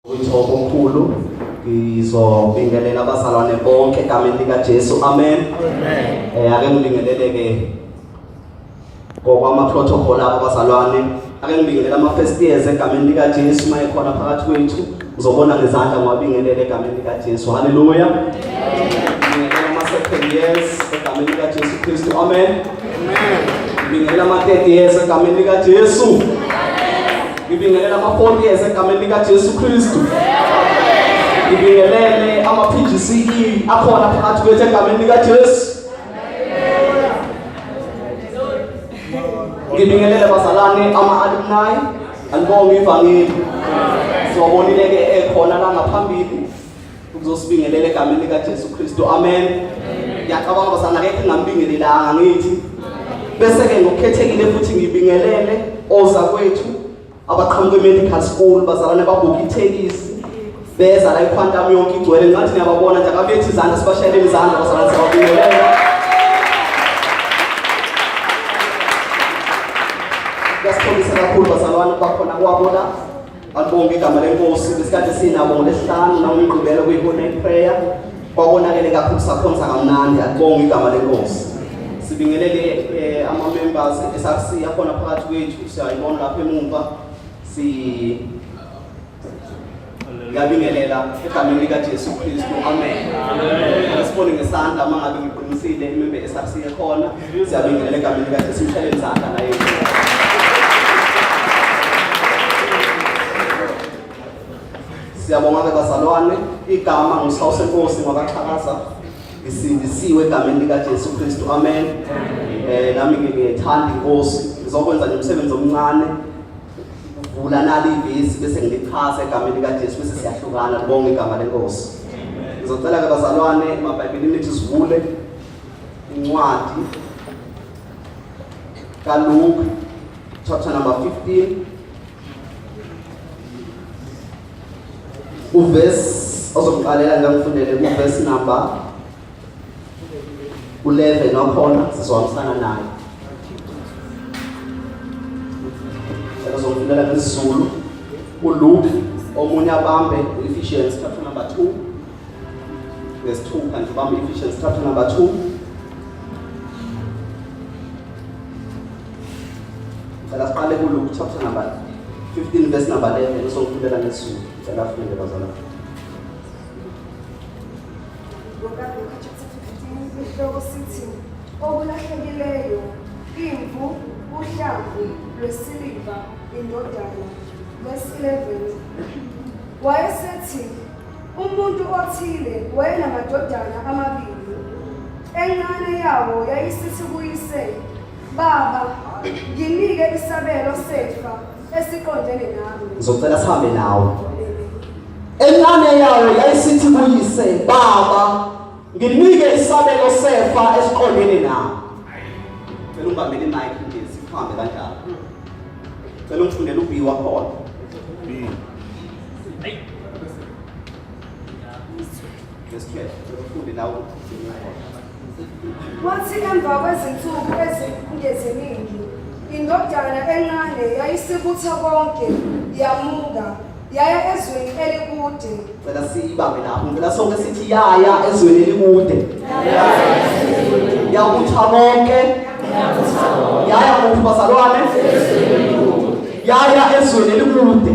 Ngithoba omkhulu ngizobingelela abazalwane bonke egameni lika Jesu. Amen. Amen. Ake ngibingelele ngokwama protocol abazalwane. Ake ngibingelela ama first years egameni lika Jesu mayekhona phakathi kwethu. Uzobona ngezandla ngwabingelele egameni lika Jesu. Hallelujah. Ngibingelela ama second years egameni lika Jesu Kristu. Amen. Amen. Ngibingelela ama third years egameni lika Jesu. Ngibingelela ama 4 years egameni lika Jesu Kristu. Ngibingelele ama PGCE akhona phakathi kwethu egameni lika Jesu. Ngibingelele abazalwane ama alumni alibonga ivangeli. Siyobonile ke ekhona la ngaphambili ukuzosibingelela egameni lika Jesu Kristu. Amen. Ngiyacabanga abazalwane ngeke ngambingelelanga ngithi bese ke ngokukhethekile futhi ngibingelele oza kwethu abaqhamuke medical school bazalwane babuka ithekisi beza la iquantum yonke igcwele ngathi niyababona nje akabethi izandla sibashayele izandla bazalwane siyabingelela. Ngiyasixolisa kakhulu bazalwane bakhona kwabona alibonge igama lenkosi besikade sinabo ngolesihlanu namgqibelo kuyihona prayer kwabonakele kakhulu sakhonza kamnandi alibonge igama lenkosi. Sibingelele ama members esakusiya khona phakathi kwethu siyayibona lapha emuva ngiyabingelela egameni lika Jesu Kristu. Amen. Sibone ngesandla mangabe ngiqinisile imembe esakusiye khona siyabingelela egameni lika Jesu mshayele izandla naye. Siyabonga ke bazalwane igama ngusawuse Nkosi ngabaqhakaza isindisiwe egameni lika Jesu Kristu. Amen. Nami ngiyethanda inkosi ngizokwenza nje umsebenzi omncane uvula nali ivesi bese ngilichaza egameni lika Jesu bese siyahlukana libonge igama lenkosi. Ngizocela ke bazalwane eMabhayibhelini ethi sivule incwadi kaLuke chapter number 15 uverse ozoqalela ngakufundele uverse number 11 nakhona sizohambisana naye. Sizofundela ngesizulu uLuke omunye abambe uEphesians chapter number 2 verse 2 kanti ubambe Ephesians chapter number 2 siqale kuLuke chapter number 15 verse number 11 uzofundela ngesizulu ngicela afunde bazalwane. Luke chapter 15 isihloko sithi okulahlekileyo imvu uhlamvu lwesiliva indodana. Verse 11 wayesethi umuntu othile wayenamadodana amabili, enqane yawo yayisithi kuyise, baba nginike isabelo sefa esiqondene nami. Ngizocela sihambe nawe. Enqane yawo yayisithi kuyise, baba nginike isabelo sefa esiqondene nami. Cela ungibambele imic nje sihambe kanjalo. Cela ungifundele uB wakhona. Wathi emva kwezinsuku ezingeziningi indodana encane yayisibutha konke yamuka yaya ezweni elikude. Cela siyibambe lapho. Ngicela sonke sithi yaya ezweni elikude. Yabutha konke. Yaya kuphi bazalwane? Yaya ezweni elikude.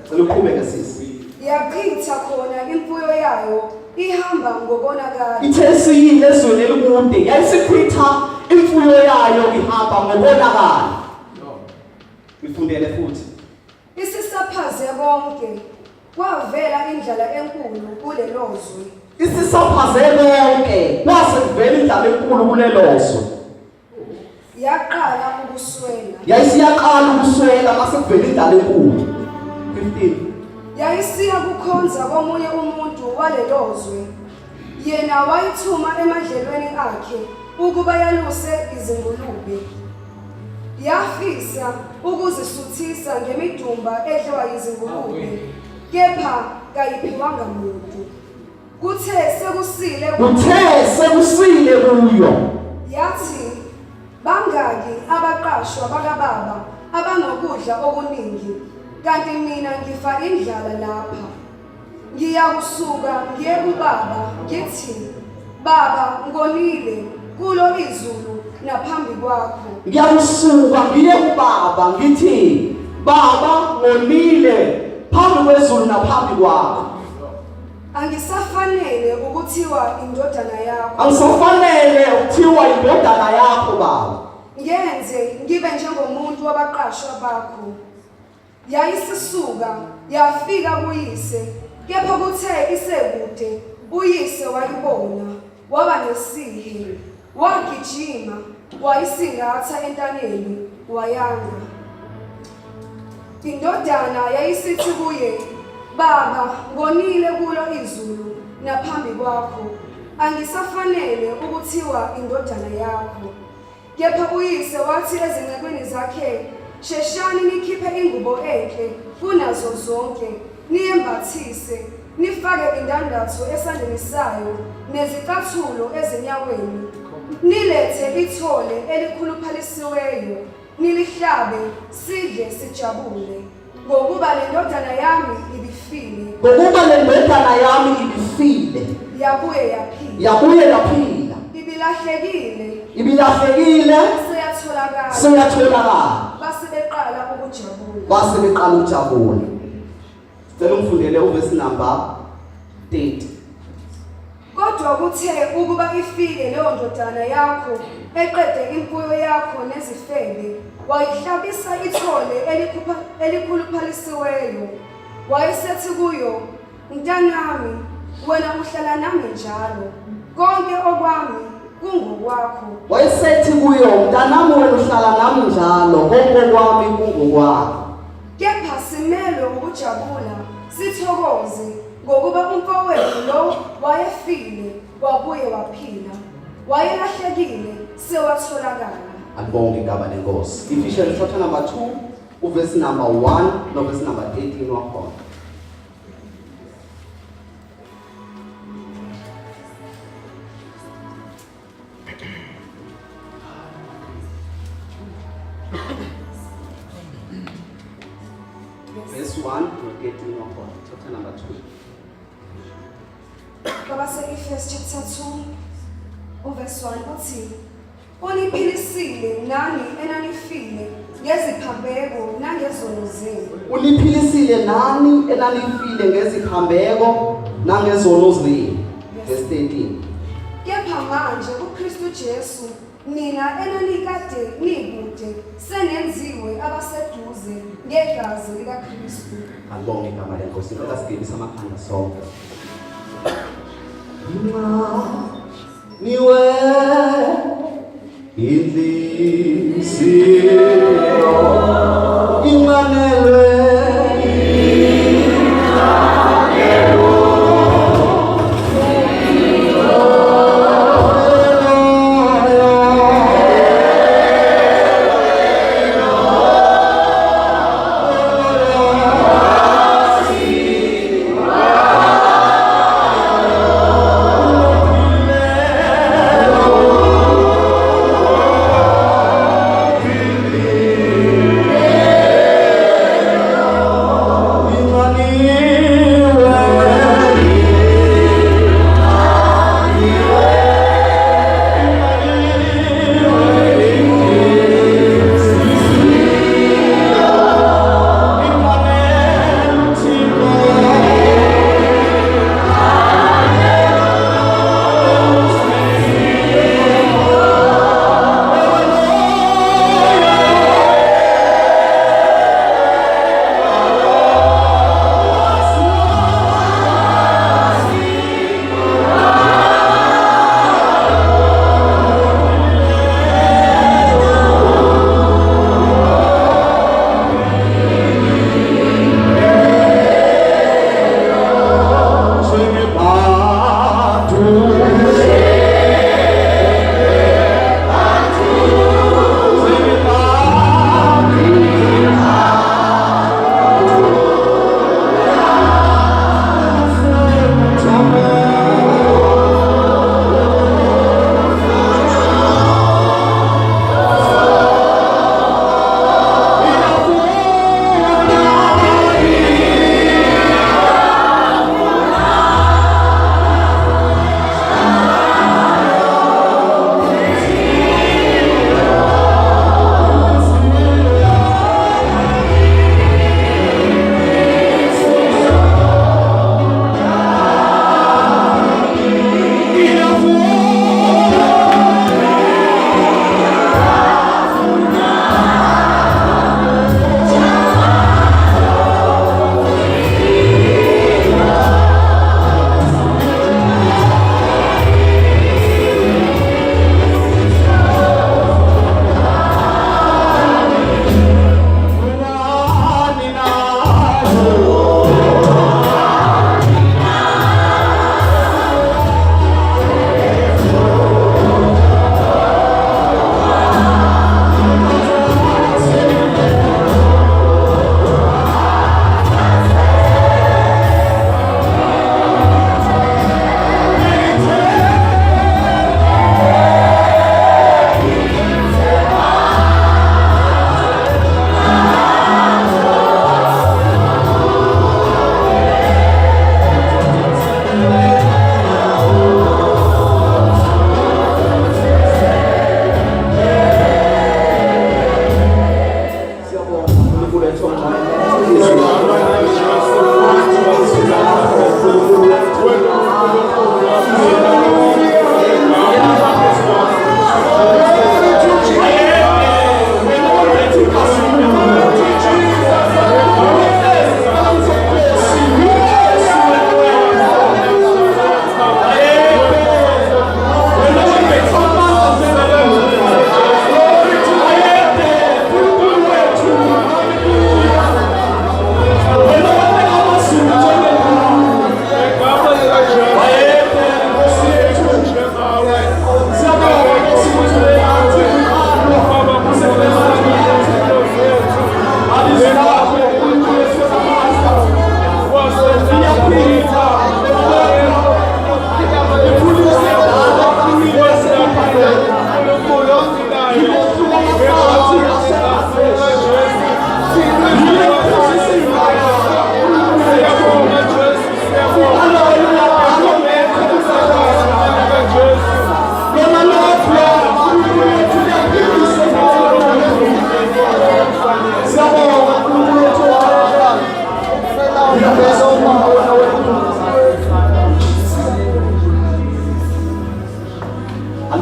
Cela uqhubeke sisi. Yaqitha khona imfuyo yayo ihamba ngobonakala. Ithe siyile ezweni elikude yayisichitha imfuyo yayo ihamba ngobonakala. Ngifundele futhi. Isisaphaze konke kwavela indlala enkulu kulelo zwe. Isisaphaze konke kwase kuvela indlala enkulu kulelo zwe. Yaqala ukuswela. Yayisiyaqala ukuswela mase kuvela indlala enkulu. 15 Yayisiya kukhonza komunye umuntu walelo zwe. Yena wayithuma emadlelweni akhe ukuba yaluse izingulube. Yafisa ukuzisuthisa ngemidumba edliwa izingulube, kepha kayiphiwanga muntu. Kuthe sekusile kuyo. Yathi bangaki abaqashwa bakababa abanokudla okuningi kanti mina ngifa indlala lapha. Ngiyakusuka ngiye kubaba ngithi, Baba ngonile kulo izulu naphambi kwakho. Ngiyakusuka ngiye kubaba ngithi, Baba ngonile phambi kwezulu naphambi kwakho. Angisafanele ukuthiwa indodana yakho. Angisafanele ukuthiwa indodana yakho baba. Ngenze ngibe njengomuntu wabaqashwa bakho. Yayisisuka yafika kuyise, kepha kuthe isekude uyise wayibona, waba nesihe, wagijima, wayisingatha entaneni, wayanga. Indodana yayisithi kuye, Baba ngonile kulo izulu naphambi kwakho, angisafanele ukuthiwa indodana yakho. Kepha uyise wathi ezincekwini zakhe, sheshani nikhiphe ingubo enhle kunazo zonke, niyembathise, nifake indandatho esandleni sayo nezicathulo ezinyaweni, nilethe ithole elikhuluphalisiweyo, nilihlabe sidle sijabule, ngokuba le ndodana yami ibifile. Ngokuba le ndodana yami ibifile. Yabuye yaphila. Yabuye yaphila. Ibilahlekile. Seyatholakala. Base beqala ukujabula. Sicela umfundele uvesi number 30. Kodwa kuthe ukuba ifike leyo ndodana yakho eqede imfuyo yakho nezifebe, wayihlabisa ithole elikhuluphalisiweyo. Wayesethi kuyo, Mntanami, wena uhlala nami njalo, konke okwami kungokwakho. Wayesethi kuyo, Mntanami, wena uhlala nami njalo, konke okwami kungokwakho. Kepha simelwe ukujabula, sithokoze, ngokuba umfowethu lo wayefile, wabuye waphila. Wayelahlekile, sewatholakala. Alibonge igama lenkosi. Ephesians chapter number 2, uvesi number 1 novesi number 18 wakhona. Verse 1 to 18 wakhona. Chapter number 2. Baba se-Efesu chapter 2, verse 1 uthi, Uniphilisile nani enanifile ngeziphambeko nangezono zenu. Uniphilisile nani enanifile ngeziphambeko nangezono zenu. Verse 13. Kepha manje uKristu Jesu nina enanikade nikude senenziwe abaseduze ngegazi likaKristu. Alibonge igama lenkosi. Ngicela sigibise amakhanda sonke. Niwe inhliziyo inganelwe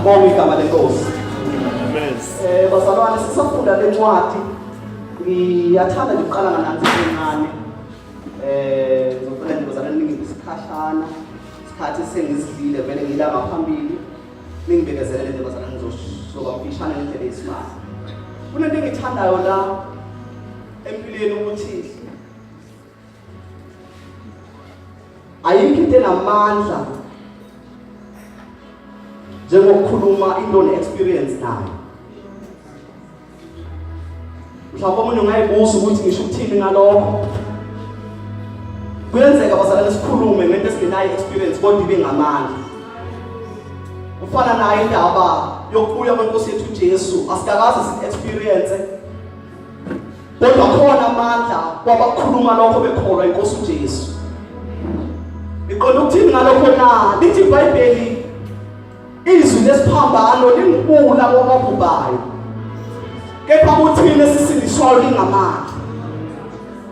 Alibonge igama lenkosi. Amen. Bazalwane sisafunda le ncwadi. Ngiyathanda nje uqala ngananzi encane. Ngizofuna nje bazalwane ningibe isikhashana. Isikhathi sengisidlile vele ngila ngaphambili. Ningibekezelele nje bazalwane ngizoshoka mfishane ngendlela eyisimanga. Kunento engithandayo la empilweni ukuthi ayikho into enamandla njengokukhuluma into ne-experience nayo. Mhlawumbe umuntu ungayibuza ukuthi ngisho ukuthini ngalokho. Kuyenzeka bazalwane sikhulume ngento esingenayo experience kodwa ibe ngamandla. Ufana nayo indaba yokubuya kwenkosi yethu Jesu, asikakaze si-experience. Kodwa khona amandla kwabakhuluma lokho bekholwa inkosi uJesu. Iqonda ukuthini ngalokho na? Lithi iBhayibheli izwi lesiphambano linkulu kwababhubhayo. Kepha kuthina esisindiswayo lingamandla.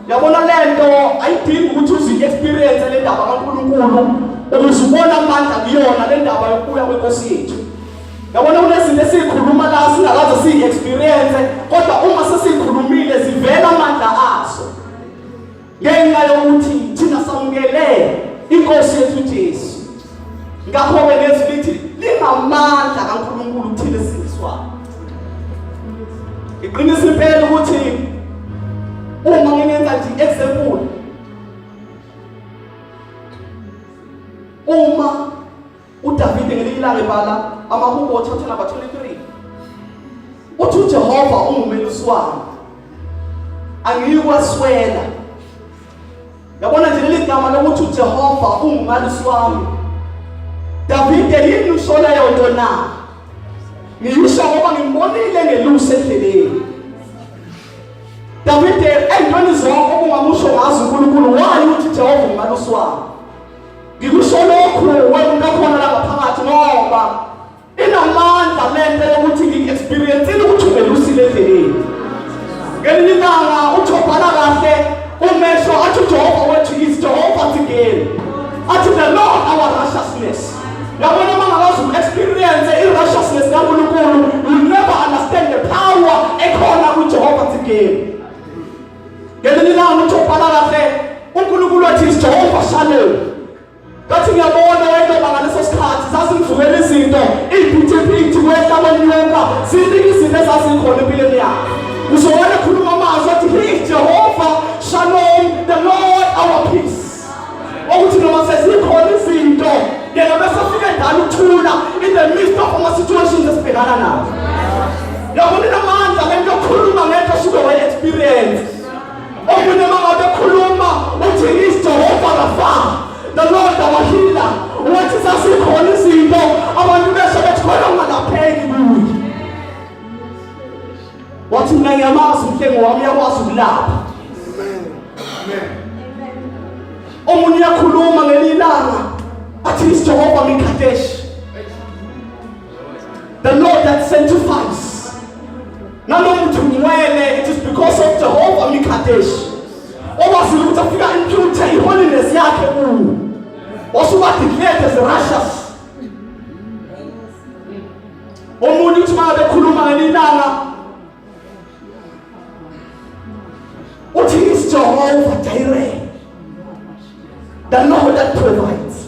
Yabona lento ayidingi ukuthi uzi-experience le ndaba kaNkulunkulu ukuze ubone amandla kuyona le ndaba yokubuya kwenkosi yethu. Yabona kunezinto esikhuluma la singakaze siyi-experience kodwa uma sesikhulumile zivela amandla aso. Ngenxa yokuthi thina samukele inkosi yethu Jesu. Ngakho-ke nezwi lithi lingamandla kaNkulunkulu kuthina esindiswayo. Iqinisa impela ukuthi uma ngingenza nje example, uma uDavide ngelilanga ebhala amaHubo chapter number 23 uthi uJehova ungumelusi wami angiyikwaswela. Yabona nje leli gama lokuthi uJehova ungumelusi wami, Davide yini ushola yonto na? Ngiyisho ngoba ngimbonile ngelusi endleleni. Davide eyintweni zonke okungamusho ngazo uNkulunkulu waye uthi Jehova ungumelusi wami. Ngikusho lokhu wena khona la ngaphakathi ngoba inamandla lento yokuthi ngi-experience ukuthi ungelusile endleleni. Ngelinye ilanga uJobhala kahle umesho athi uJehova wethu is Jehovah again. Athi the Lord our righteousness. Yabona mangakazi uku-experience i-righteousness kaNkulunkulu, you never understand the power ekhona kuJehova again. Ngelinye ilanga uJobhala kahle uNkulunkulu wethu is Jehovah Shalom. Kathi ngiyabona wena ngaleso sikhathi sasingivukela izinto iphithiphithi kwehla kwenyonga ziningi izinto ezazikhona empilweni yakhe. Uzobona khuluma amazwi athi he is Jehovah Shalom, the Lord our peace. Ukuthi noma sesikhona izinto yena bese fika endala ukuthula in the midst of ama situations esibhekana nazo. Yabona inamandla lento yokukhuluma ngento osuke we-experience. Omunye mangabe ekhuluma uthi he is Jehovah Rapha, the Lord our healer. Wathi sasikhona izinto abantu besho bethi khona ungalapheki kuye. Wathi mina ngiyamazi umhlengi wami uyakwazi ukulapha. Omunye uyakhuluma ngelilanga athi is Jehovah Mikadesh, the Lord that sanctifies. Nanomuntu ngwele, it is because of Jehovah Mikadesh. Owazile ukuthi afika impute i-holiness yakhe kuwo. Wasuba declared as righteous. Omunye uthi uma bekhuluma ngelilanga uthi is Jehovah Jireh, the Lord that provides.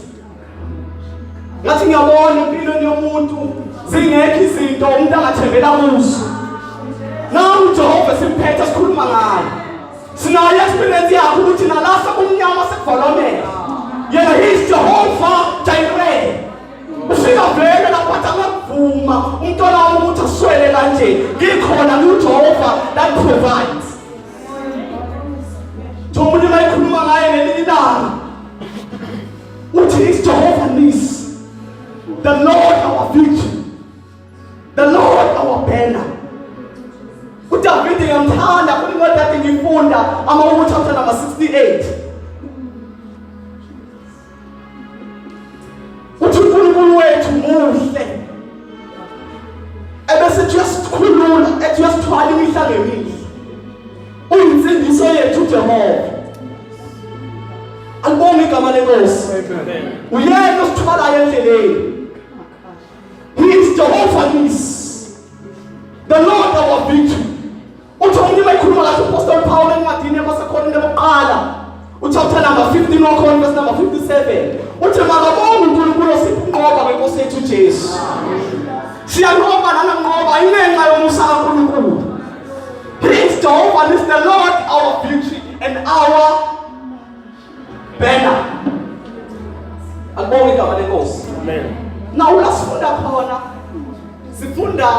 Ngathi ngiyabona impilweni yomuntu zingekho izinto umuntu angathembela kuzo. Nawu Jehova simphethe sikhuluma ngayo. Sinayo experience yakho ukuthi nalasa kumnyama sekuvolomela. Yena he is Jehovah Jireh. Ufika vele lapho atakuvuma umntwana wami ukuthi aswele kanje. Ngikhona uJehova that provides. Umuntu mayikhuluma ngaye ngelinye ilanga uthi is Jehovah Nisi, the Lord our victory, the Lord our banner. uDavide ngiyamthanda kulinga dade ngifunda amaHubo chapter number 68. Uthi uNkulunkulu wethu muhle. Ebese just thwala imihla ngemihla. Uyinsindiso yethu Jehova. Alibonge igama lenkosi. Uyena osithwalayo endleleni. He is Jehovah Nis, the Lord our victory. Uthomni mayikhuluma ngathi Apostle Paul encwadini yabaseKorinte bokuqala uchapter number 15 wakhona verse number 57 uthi makabonge uNkulunkulu osiphinqoba ngenkosi yethu Jesu. Siyanqoba nananqoba inenxa yomusa kaNkulunkulu. He is Jehovah Nis, the Lord our victory and our banner. Akubonge igama lenkosi. Amen. Now lasifunda khona sifunda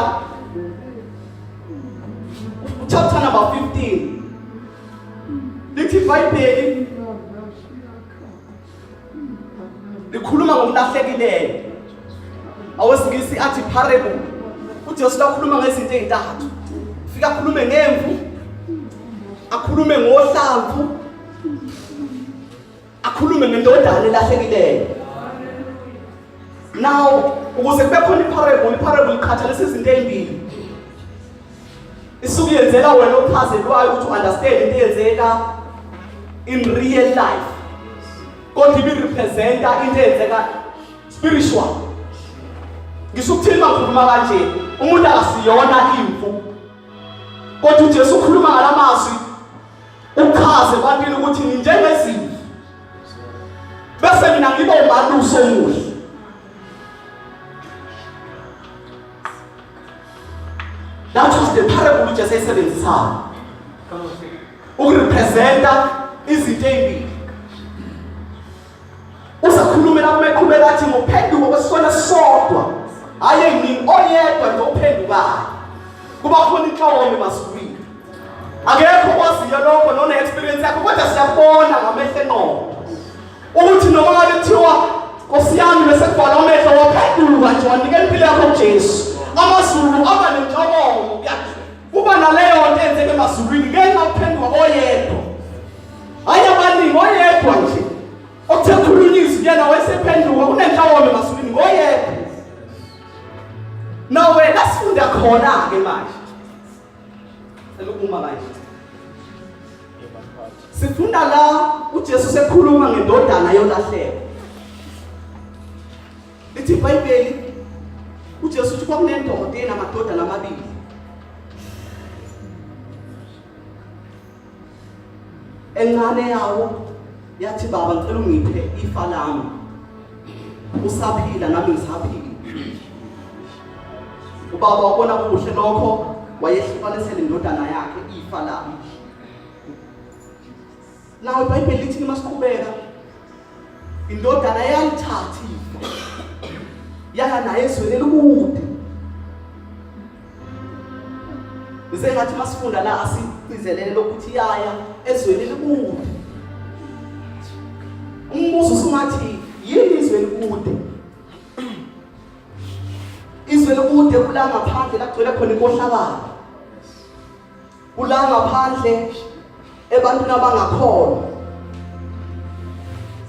chapter number 15. Lithi iBhayibheli likhuluma ngomlahlekileyo. Awesingisi athi parable. uJesu lakhuluma ngezinto ezintathu. Fika akhulume ngemvu, akhulume ngohlamvu, akhulume ngendodana elahlekileyo. Now ukuze kube khona iparable iqhathanisa izinto ezimbili. Isuke yenzela wena ochazelwayo ukuthi understand into eyenzeka in real life. Kodwa ibi representa into eyenzeka spiritual. Ngisukuthini makhuluma kanje, umuntu akasiyona imvu. Kodwa uJesu ukhuluma ngalamazwi uchaze ebantwini ukuthi ni njengezimvu. Bese mina ngiba umaluso omuhle. That was the parable which Jesus sebenzisayo. Ukurepresenta izinto ezimbili. Usakhulumela kumeqhubela athi ngophenduko kwesona sodwa. Hayi ngini oyedwa nje ophendukayo. Kuba khona inhlawulo emasukwini. Akekho kwaziyo lokho none experience yakho kodwa siyabona ngamehlo enqobo. Ukuthi noma ngabe kuthiwa Nkosi yami bese kubhala amehlo waphenduka nje wanikela impilo yakho kuJesu. Amazulu aba nenhlobo kuba naleyo nto enzeke emazulwini ngenxa ukuphenduka oyedwa. Hayi abaningi oyedwa nje. Okuthe khulunyisi yena wayesephenduka kunenhlawulo emazulwini ngoyedwa. Now wena sifunda khona ke manje. Elokuma kanje. Sifunda la uJesu sekhuluma ngendodana yolahleko. Lithi iBhayibheli uJesu uthi kwakunendoda enamadodana amabili. Engane yawo yathi baba ngicela ungiphe ifa lami. Usaphila nami ngisaphila. Ubaba wabona kuhle lokho wayehlukanisela indodana yakhe ifa lami. Nawe iBhayibheli lithi masiqhubeka indodana yalithatha ifa. Yaya naye ezweni elikude. Bese ngathi masifunda la asiqizelele lokuthi yaya ezweni elikude. Umbuzo usungathi yini izwe elikude? Izwe elikude kula ngaphandle la kugcwele khona inkohlakalo. Kula ngaphandle ebantwini abangakholwa.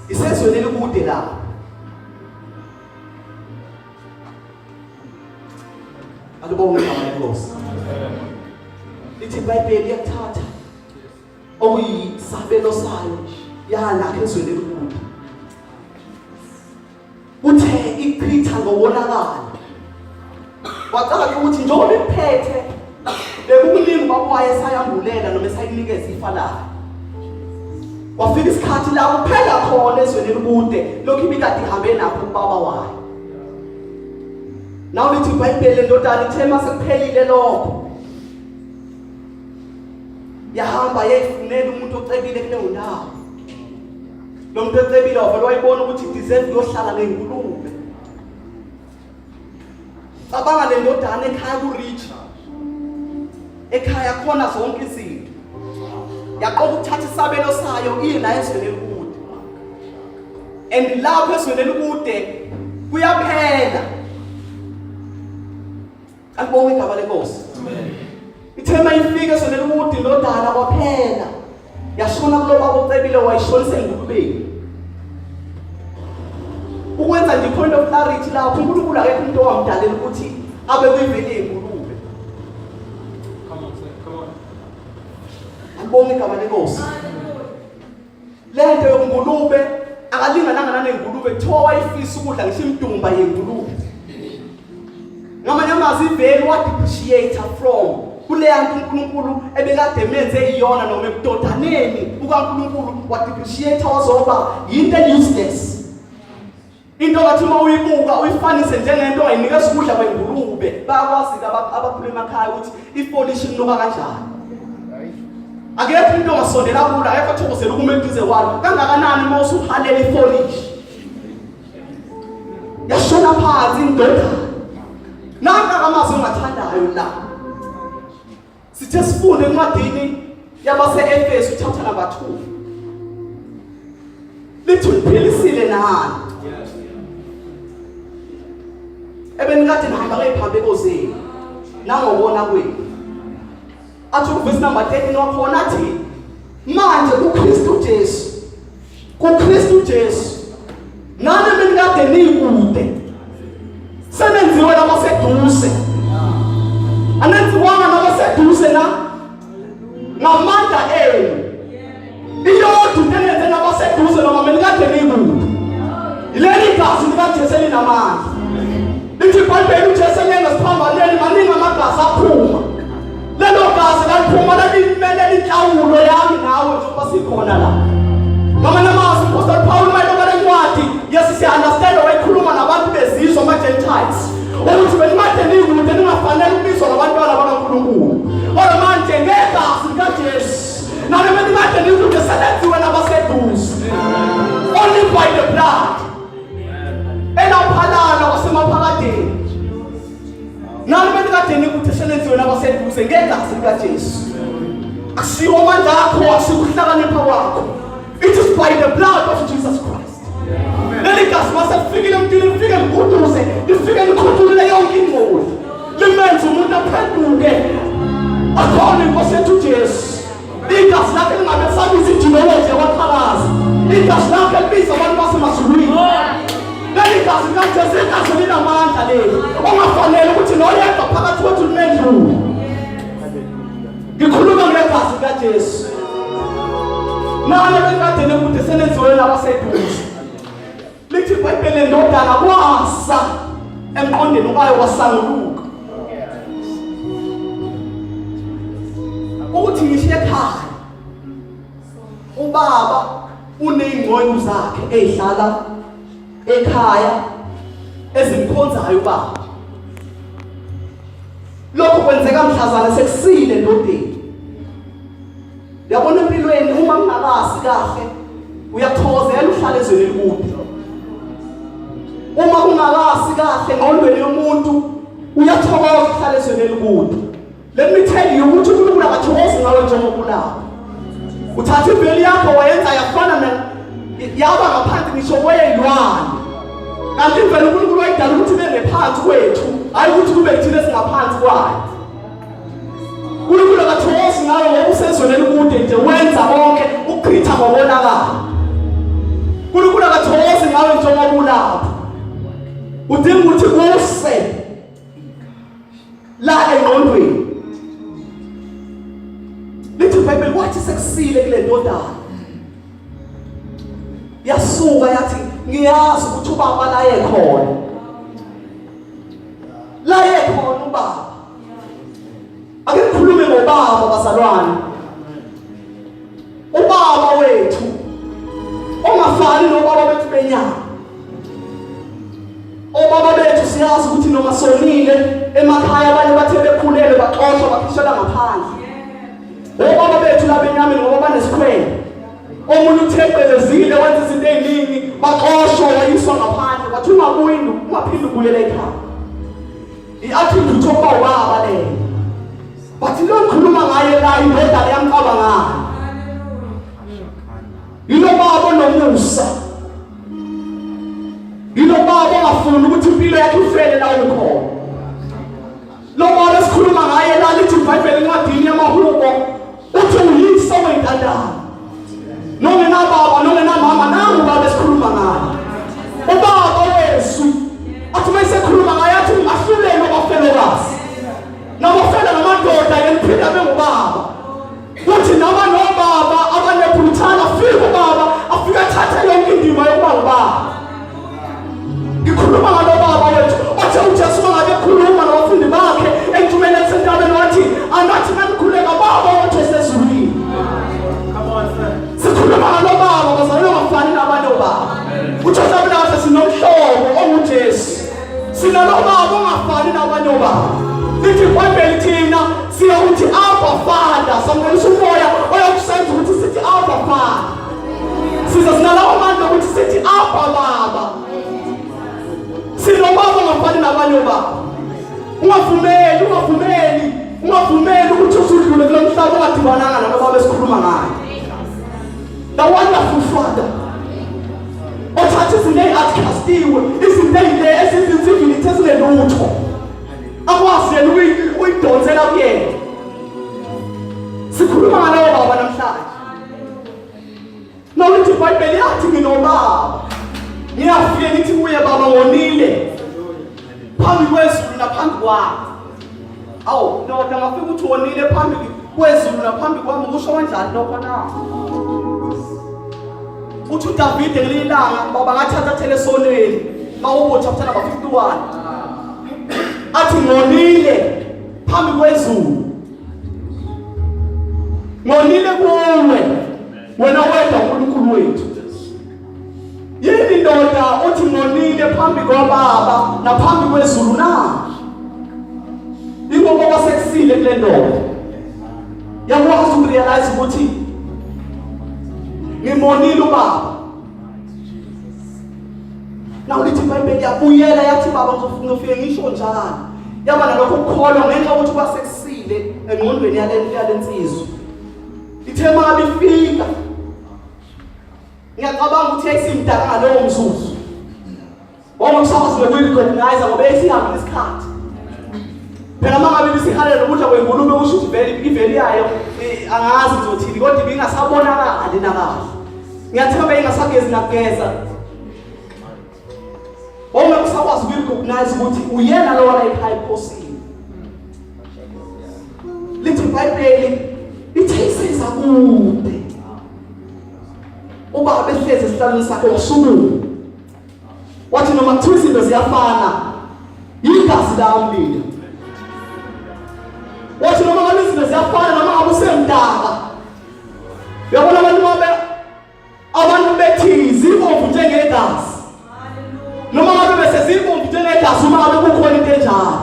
Isezweni elikude la. Alibonge igama lenkosi. Lithi iBhayibheli yakuthatha okuyisabelo sayo yana ezweni elikude. Uthe ichitha ngobonakala. Wacala ukuthi njengoba iphethe bekukuningi bakwaye sayambulela noma esayinikeza ifa lakhe. Wafika isikhathi la kuphela khona ezweni elikude lokhu ibikade ihambe nakho ubaba wayo. Now lithi iBhayibheli indodana ithe masekuphelile lokho. Yahamba yefunela umuntu ocebile kuleyo ndawo. Lo muntu ocebile wayibona ukuthi deserve yohlala ngengulube. Cabanga le ndodana ekhaya ku-rich. Ekhaya khona zonke izinto. Yaqoqa ukuthatha isabelo sayo iye la ezweni elikude. And lapho ezweni elikude kuyaphela. Akubonge igama lenkosi. Amen. Ithema ifike ezweni elikude indodana kwaphela. Yashona kulo baba ocebile wayishonisa engulubeni. Ukwenza nje point of clarity lapho uNkulunkulu akekho umuntu owamdalela ukuthi abe kuyivele ingulube. Come on. Akubonge igama lenkosi. Lento yongulube akalingananga nanengulube kuthiwa wayifisa ukudla ngisho imdumba yengulube. ngamanye amazwi iveli wa depreciate from kuleya nto uNkulunkulu ebekade emenze iyona noma ebudodaneni ukaNkulunkulu wa depreciate wazoba into useless. Into ngathi uma uyibuka uyifanise njengento ayinikeza ukudla kwengulube bayakwazi abakhulu emakhaya ukuthi ipolish inuka kanjani. Akekho into ongasondela kulo akekho athokozela ukuma eduze kwalo kangakanani uma usuhalela ipolish yashona phansi indoda nanga amazwi ongathandayo la sithe sifunde encwadini yabase-Efesu chapter number 2 lithi uliphilisile nani ebenikade nihamba ngey'phambeko zenu nangobona kwenu. Athi uvesi number 13 wakhona athi manje kuKristu Jesu nani benikade nikude senenziwe nabaseduze anenziwanga nabaseduze na ngamandla enu iyodwa into enenze nabaseduze noma benikade nikude ileli gazi likaJesu elinamandla. Lithi iBhayibheli uJesu engasiphambaneni maningi amagazi aphuma. Lelo gazi laphuma lalimele inhlawulo yami nawe njengoba sikhona la. Ngamanye amazwi uApostle Paul mayelokana incwadi yesiunderstand wayikhuluma nabantu bezizwe ama-Gentiles ukuthi benikade nikude ningafanele ukubizwa ngabantwana bakaNkulunkulu. Kodwa manje ngegazi likaJesu nani benikade nikude selenziwe nabaseduze. Only by the blood. Elaphalala wasemaphakadeni nani benikade nikude selenziwe nabaseduze ngegazi likaJesu. Akusiwo amandla akho asikuhlakanipha kwakho. It is by the blood of Jesus Christ. Leli gazi masefikile emntwini lifike likuduze lifike likhutule yonke ingqondo limenze umuntu aphenduke akhona inkosi yethu Jesu. Igazi lakhe lingabe sabiza ideology yabaphakazi. Igazi lakhe libiza abantu basemazulwini. Leli gazi likaJesu igazi linamandla leli ongafanele ukuthi noyedwa phakathi kwethu limendlule. Ngikhuluma ngegazi likaJesu. Nani benikade nikude selenziwe nabaseduze. Lithi iBhayibheli indodana kwasa emqondweni wayo wasanguluka ukuthi ngisho ekhaya ubaba uney'ngqondo zakhe ey'hlala ekhaya ezimkhonzayo ubaba. Lokho kwenzeka mhlazana sekusile endodeni. Yabona empilweni uma ungakazi kahle uyathokozela uhlala ezweni elikude. Uma ungakazi kahle engqondweni yomuntu uyathokoza uhlala ezweni elikude. Let me tell you ukuthi uNkulunkulu akathokozi ngawe njengobulapha. Uthatha iveli yakho wayenza yafana yaba ngaphansi ngisho kwey'lwane. Kanti imvelo uNkulunkulu wayidala ukuthi ibe ngaphansi kwethu hayi ukuthi kube yithina esingaphansi kwayo. uNkulunkulu akathokozi ngawe ngoba usezweni elikude nje wenza konke ukuchitha ngobonakala. uNkulunkulu akathokozi ngawe njengoba ulapha. Udinga ukuthi kuse la engqondweni. Lithi iBhayibheli wathi sekusile kule ndodana. Yasuka yathi ngiyazi ukuthi ubaba la ekhona. La ekhona ubaba. Ake ngikhulume ngobaba bazalwane. Ubaba wethu ongafani nobaba bethu benyama. Obaba bethu siyazi ukuthi noma sonile emakhaya abanye bathe bekhulele baxoshwa bakhishela ngaphandle. Obaba bethu labenyameni ngoba banesikhwele. Omunye utheqelezile wenza izinto eziningi baxoshwa wayiswa ngaphandle bathi ungabuyi ungaphindi ubuyele ekhaya. I-attribute yokuba ubaba leyo. Bathi lo ngikhuluma ngaye la indodana yamqabangana. Yilo baba onomusa. Yilo baba ongafuni ukuthi impilo yakhe ifele la ukhona. Lo baba esikhuluma ngaye la lithi iBhayibheli encwadini yamaHubo uthi uyise wentandane. Nongena baba nongena mama nangu baba esikhuluma ngaye. Ubaba wesu athi mayisekhuluma ngaye athi ungahlulelwa abafelokazi. Nabafela ngamadoda yemphinda bengubaba. Uthi noma nobaba abanephuluthana afike ubaba afika athatha yonke indima yokuba ubaba. Ngikhuluma ngalo baba wethu Wathe uJesu ngabe ekhuluma nabafundi bakhe enjumeni esentabeni wathi anathi nanikhuleka baba othe sezulwini. Sikhuluma ngalo baba bazalwa ngafani nabanye baba. UJesu nathi sinomhlobo onguJesu. Sinalo baba ongafani nabanye baba. Lithi iBhayibheli thina siyokuthi Abba Father, samukela umoya oyokusenza ukuthi sithi Abba Father. Siza sinalawo amandla ukuthi sithi Abba Baba. Sinobaba ongafani nabanye baba. Ungavumeli ukuthi usudlule kulo mhlaba ongadibananga nabo baba esikhuluma ngayo. The wonderful Father. Othatha izinto ezicastiwe, izinto ezizinzivile ezingelutho. Akwazi yena uyidonsela kuyena. Sikhuluma ngalawo baba namhlanje. Nawuthi iBhayibheli yathi nginobaba. Ngiyafike ngithi kuye baba ngonile. Phambi kwezulu naphambi kwami. Awu, ndoda ngafika ukuthi wonile phambi kwezulu naphambi kwami kusho kanjani lokho na? Uthi uDavide ngelilanga baba ngathatha telesoneni. Mawubo chapter number 51. Athi ngonile phambi kwezulu. Ngonile kuwe. Wena wedwa uNkulunkulu wethu. Yini ndoda uthi ngonile phambi kwaBaba naphambi kwezulu na? Ingoba kwasekusile kule ndoda. Yakwazi ukurealize ukuthi ngimonile uBaba. Nawu lithi iBhayibheli yabuyela yathi baba ngizofike ngisho njalo. Yaba nalokho ukukholwa ngenxa ukuthi kwasekusile engqondweni yalensizwe. Ithe mama ifika. Ngiyacabanga ukuthi yayisimdaka ngalowo mzuzu. Wonke umsakazi bekuyirecognize ngoba esihamba isikhathi. Phela mangabe bisihalela ukudla kwengulube usho ukuthi iveli yayo angazi ngizothini kodwa ibingasabonakali nakahle. Ngiyathemba ingasagezi nakugeza. Wonke umsakazi ukuyirecognize ukuthi uyena lo wala ekhaya ekhosini. Lithi iBhayibheli ithe isiza kude. Ubaba ehlezi esihlalweni sakhe usuku. Wathi noma kuthiwa izinto ziyafana, igazi lami lina. Wathi noma ngabe izinto ziyafana noma ngabe usemdaka. Uyabona abantu bethi zibomvu njengegazi. Noma ngabe bese zibomvu njengegazi uma ngabe kukhona into enjalo.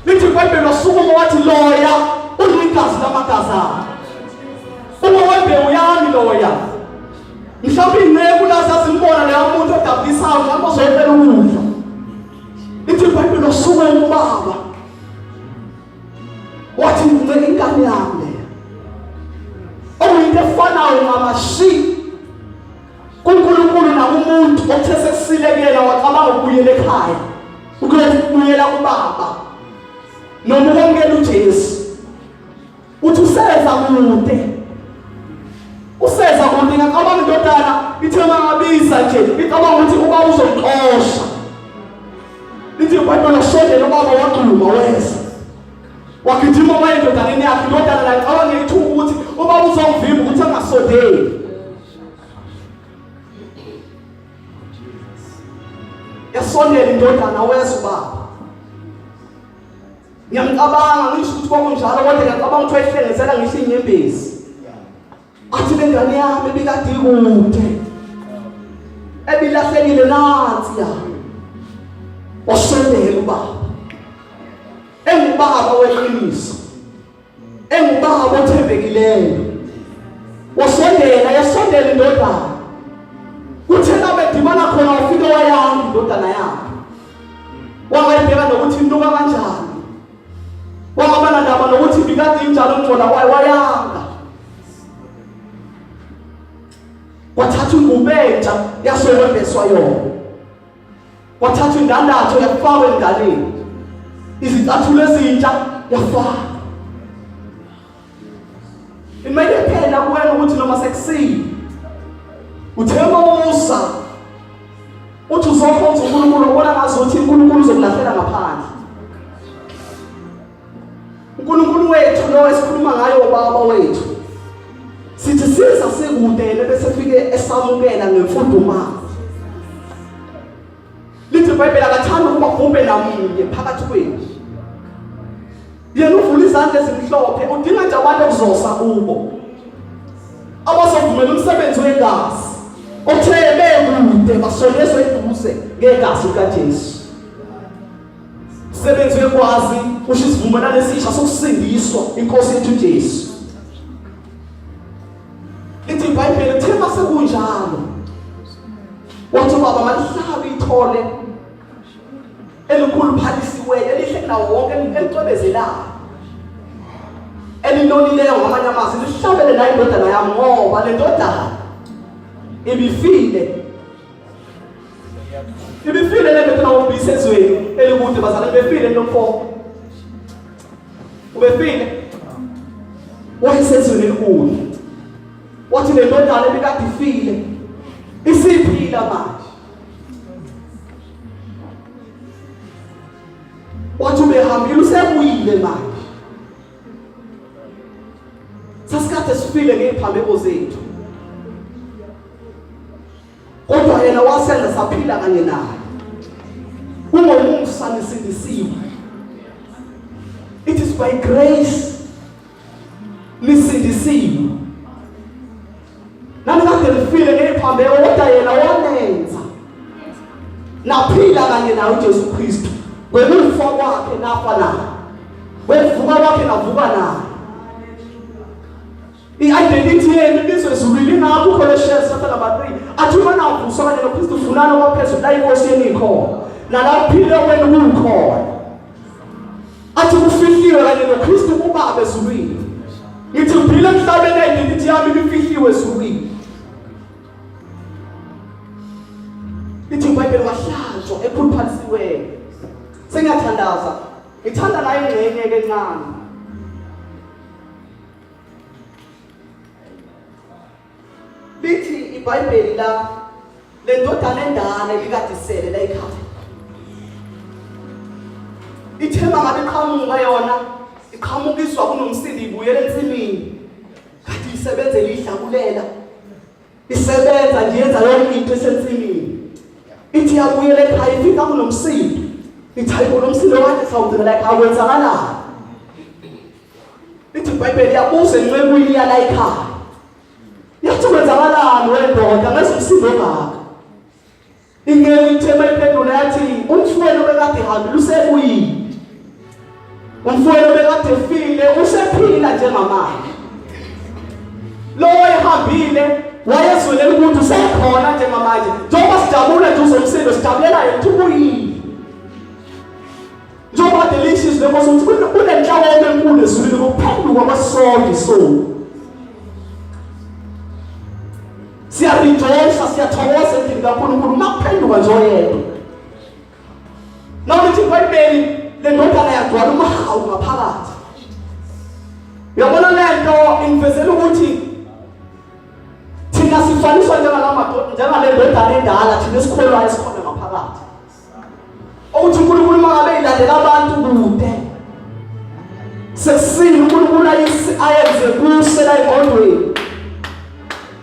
Lithi iBhayibheli wasukuma wathi loya uligazi lamagazana. Uma wembe uyami loya. Mhlawumbe inceku lasazimbona leyo muntu odabisayo mhlawumbe ozoyela ukudla. Lithi iBhayibheli wasukuma ubaba. Wathi ngicela ingane yami leyo. Okuyinto efanayo ngamashi. kuNkulunkulu nakumuntu othe sesisilekela wacabanga ukubuyela ekhaya. Ukuyela kuBaba. Noma ukwamukela uJesu. Uthi useza kude. Useza kude ngicabanga indodana ithe mangabiza nje icabanga ukuthi uba uzoqosha. Lithi iBhayibheli shondela ubaba waqhuma weza. Wakidima wayendodaneni yakhe indodana la icabanga ngithuka ukuthi uba uzongivimba ukuthi angasondeli. Yasondela indodana weza ubaba. Ngiyamcabanga ngisho ukuthi kwakunjalo kodwa ngiyacabanga ukuthi wayehlengezela ngisho inyembezi. Athi le ngane yami ebikade ikude. Ebilahlekile nansi ya. Wasondela ubaba. Engubaba weqiniso. Engubaba othembekileyo. Wasondela yasondela indodana. Kuthe labedimana khona wafika wayanga indodana yakhe. Wangayibheka nokuthi intuka kanjani. Wangabana ndaba nokuthi bikade injalo ngcola wayanga. Wathatha ingubo entsha yasokwembeswa yona. Wathatha indandatho yafakwa engaleni. Izicathulo ezintsha yafakwa. Imele phela kuwena ukuthi noma sekusile uthemba umusa. Uthi uzokhonza uNkulunkulu ubona ngazuthi uNkulunkulu uzokulahlela ngaphandle. uNkulunkulu wethu lo esikhuluma ngayo ubaba wethu. Sithi siza sikude bese fike esamukela ngemfundumalo. Lithi iBhayibheli akathanda ukuba kube namunye phakathi kwenu. Yena uvula izandla ezimhlophe udinga nje abantu okuzosa kubo. Abazovumela umsebenzi wegazi. Othebe kude basondezwe eduze ngegazi likaJesu. Umsebenzi wekwazi usho isivumelwano esisha sokusindiswa inkosi yethu Jesu. Lithi iBhayibheli thema sekunjalo. Wathi baba malihlabe ithole elikhulu phalisiweyo elihle kunawo wonke elicwebezelayo. Elinonileyo ngamanye amazwi lihlabele nayo indodana yami ngoba le ndodana ibifile le ndodana obisezweni elikude bazalwane befile nomfo. Ubefile wayesezweni elikude. Wathi le ndodana ebikade ifile isiphila manje. Wathi ubehambile usebuyile manje. Sasikade sifile ngeziphambeko zethu. Kodwa yena wasenza saphila kanye naye. Ungomusa nisindisiwe. It is by grace nisindisiwe. Nani kade lifile ngeziphambeko kodwa yena wanenza. Naphila kanye naye uJesu Kristu. Welufa kwakhe nafa naye. Wevuka kwakhe navuka naye. I-identity yenu lizwezulwini ngakho Colossians chapter number 3 athi uma navuswa kanye noKristu funana kwaphezulu la inkosi yenu ikhona nalaphile wenu kukhona. Athi kufihliwe kanye noKristu ubaba ezulwini. Ngithi uphile emhlabeni identity yami ifihliwe ezulwini. Lithi iBhayibheli wahlanjwa ekhuluphalisiweyo. Sengiyathandaza. Ngithanda la ingxenye encane. Lithi iBhayibheli la le ndodana endala elikade isele la ekhaya. Ithema ngabe iqhamuka yona, iqhamukiswa kunomsindi ibuyele ensimini. Kathi isebenze lihlakulela. Isebenza nje yenza yonke into esensimini. Ithi yabuyela ekhaya ifika kunomsindi. Ithi hayibo nomsindi wakhe sawudela la ekhaya kwenzakalani? Lithi iBhayibheli yabuza enqekweni yala ekhaya. Yathi kwenzakalani wendoda ngesisindo ngaka. Ingeke ithema iphendula yathi umfowenu bekade ehambile usebuyile. Umfowenu bekade efile usephila njengamanje. Lo ehambile wayezwele ukuthi usekhona njengamanje. Njengoba sijabula nje uzomsindo sijabulela yena ukuthi ubuyile. Njengoba delicious lemosi ukuthi kunenhlawo enkulu ezulwini kuphenduka kwasonke isonto. Siyarejoice siyathokoza endlini kaNkulunkulu makuphenduka nje oyedwa. Nawuthi iBhayibheli le ndodana yagcwala umahawu ngaphakathi. Uyabona lento ingivezela ukuthi thina sifaniswa njengale ndodana endala thina esikholwayo esikhona ngaphakathi. Ukuthi uNkulunkulu mangabe ilandela abantu kude. Sesini uNkulunkulu ayenze kuse la engqondweni.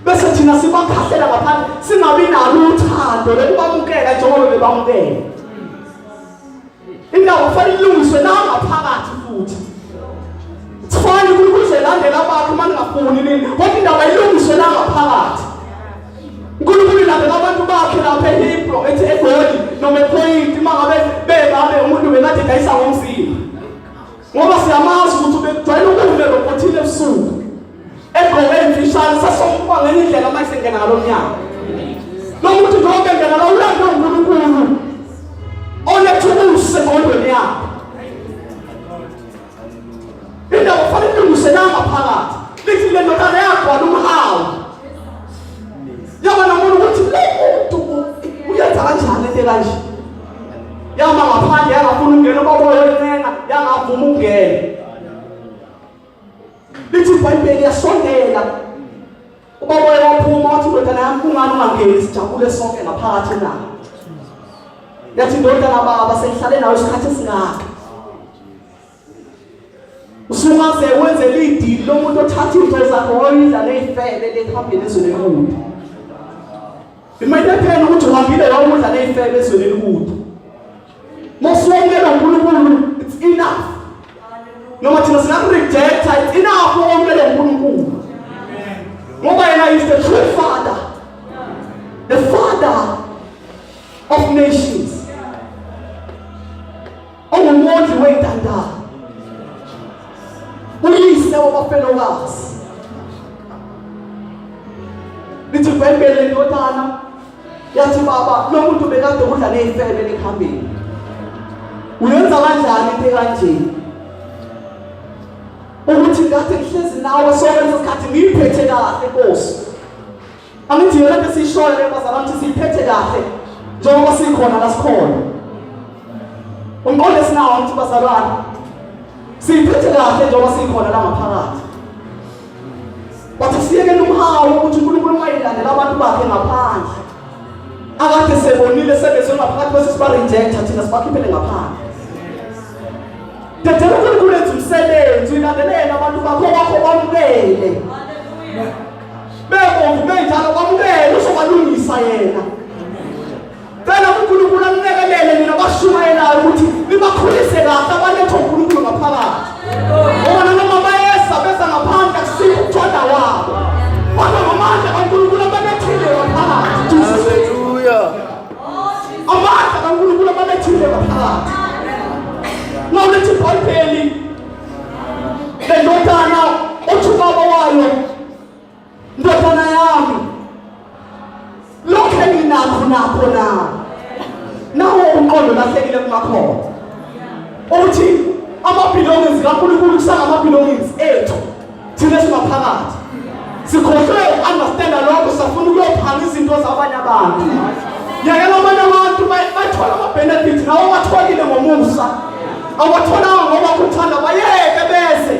Bese thina sibakhahlela ngaphandle singabi nalo uthando lokubamukela njengoba bebamukela. Indawo kufanele ilungiswe nangaphakathi futhi. Sifani ukuthi landela abantu mangafuni nini, kodwa indawo ayilungiswe nangaphakathi. uNkulunkulu ilandela abantu bakhe lapha eHebrew ethi eGoli noma ePoint mangabe bebabe umuntu bekade dayisa ngomzimba. Ngoba siyamazi ukuthi ubejwayele ukuvela lokuthile ebusuku. Egqoke imfishane sasomba ngenye indlela manje ngena ngalomnyaka. Lo muntu njengoba engena la ulanda uNkulunkulu. Onethuluse ngondweni yakhe. Indawo kufanele ilungiswe nangaphakathi. Lithi le ndodana yagcwala umhawu. Yaba nomuntu ukuthi lo muntu uyenza kanjani into kanje? Yama ngaphandle yangafuna ungena baboyo yencenga yangavuma ungena. Lithi iBhayibheli yasondela. Ubaboyo waphuma wathi indodana yami kungani ungangeni sijabule sonke ngaphakathi na. Yathi indodana baba sengihlale nawe isikhathi esingaka. Usungaze wenze lidili lomuntu othatha into zakho oyidla nezifebe lephambili ezweni elikude. Imele phela ukuthi uhambile la ukudla nezifebe ezweni elikude. of nations. Ongumondli wey'ntandane. Uyise wabafelokazi. Lithi iBhayibheli lendodana yathi baba lo muntu bekade udla nezifebe lekhambeni. Uyenza kanjani into kanje? Ukuthi ngakade ngihlezi nawe sonke isikhathi ngiphethe kahle Nkosi. Angithi yona bese ishoyo lebazalwane ukuthi siphethe kahle njengoba sikhona la sikhona. Unqonde sinawo ukuthi bazalwane siphethe kahle njengoba sikhona la ngaphakathi. Bathi siyeke umhawu ukuthi uNkulunkulu mayilandela abantu bakhe ngaphandle. Akade sebonile sebezwe ngaphakathi bese siba reject thina sibakhiphele ngaphandle. Dedela uNkulunkulu wenza umsebenzi uyilandelele abantu bakho bamukele. Bebomvu benjalo bamukele uzobalungisa yena. Cela uNkulunkulu amlekelele nina bashumayelayo ukuthi nibakhulise kahle abaletha uNkulunkulu ngaphakathi. Bona noma bayesa beza ngaphandle akusikho ukuthoda wabo. Kodwa ngamandla kaNkulunkulu abalethile ngaphakathi. Hallelujah. Amandla kaNkulunkulu abalethile ngaphakathi. Nawulethi iBhayibheli lendodana uthi ubaba wayo, ndodana yami lokho enginakho nakho nawo umqondo lahlekile kumakhono uthi ama-belongings kaNkulunkulu kusangama-belongings ethu thina singaphakathi sikhohlwe uku-understanda lokho safuna ukuyophanga izinto zabanye abantu. Yekela abanye abantu bathola ama-benefit nawo batholile ngomusa awatholanga ngoba kuthanda bayeke bese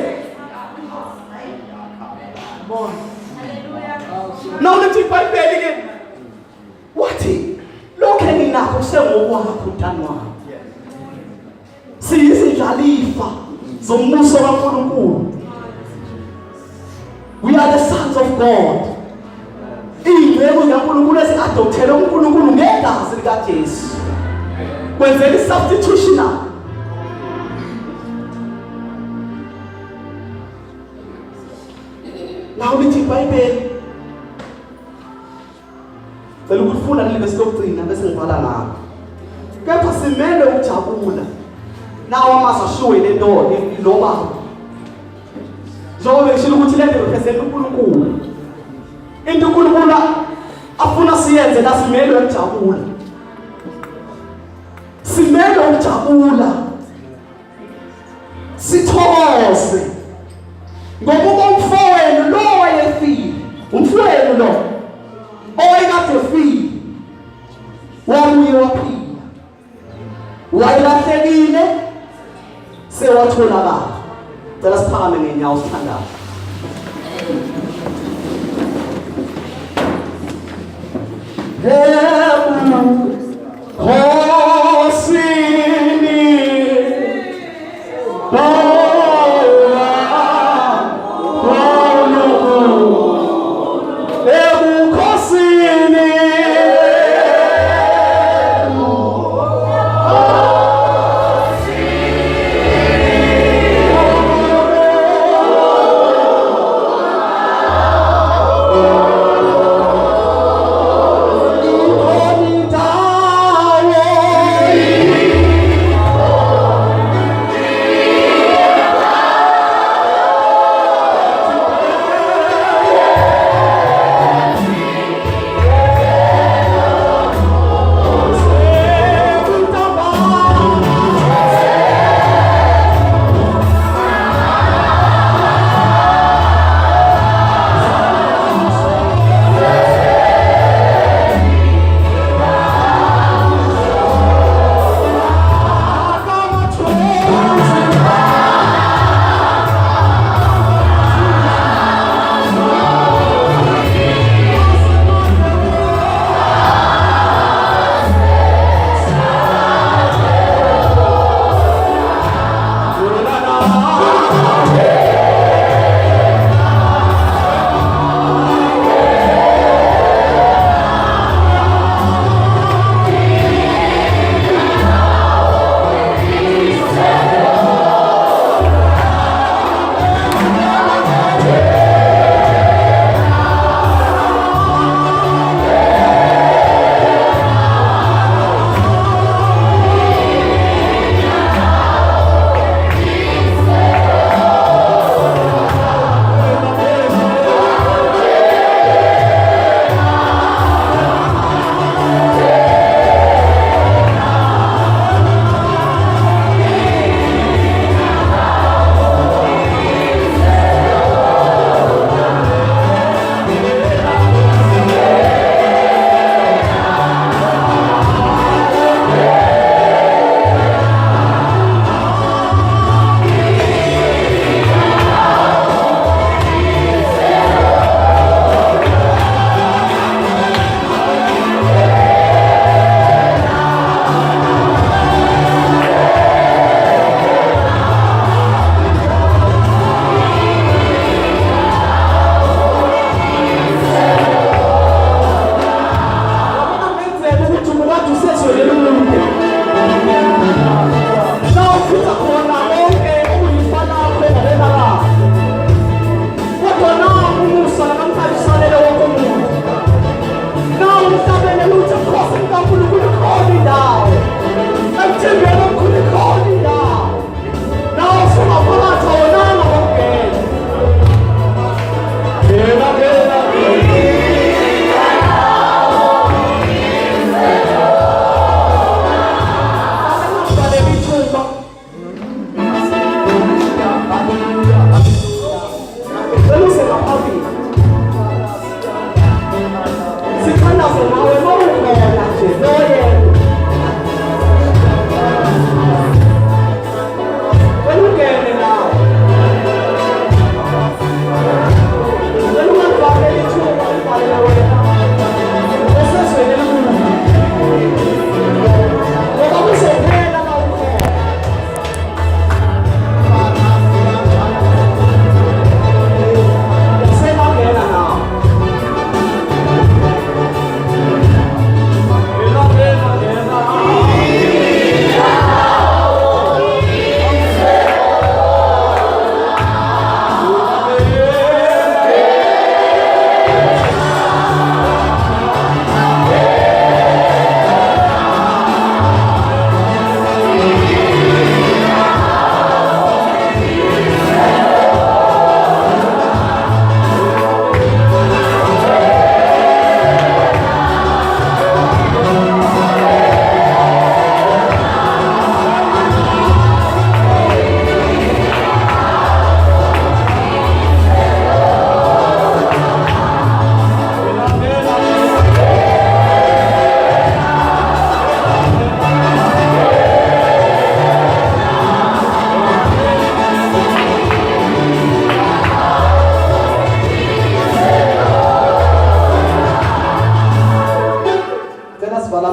nawulethi iBhayibheli ke wathi lokho enginakho kusengokwakho mntana wami. Siyizindlalifa zombuso kaNkulunkulu. We are the sons of God. Iy'ngceku zikaNkulunkulu ezi-adopthele uNkulunkulu ngegazi likaJesu. Kwenzela i-substitutional. Nawulithi iBhayibheli cela ukufunda leli bese lokugcina bese ngivala ngalo. Kepha simele ukujabula nawo amazwi ashiwe le nto lo baba. Njengoba ngishilo ukuthi le nto represent uNkulunkulu. Into uNkulunkulu afuna siyenze la simele ukujabula. Simele ukujabula. Sithokoze. Ngokuba umfowenu lo wayefile. Umfowenu lo oyekade efile. Wabuye waphila. Wayelahlekile sewatholakala. Cela siphakame ngenyawo sithandayo.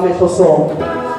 amehlo sonke.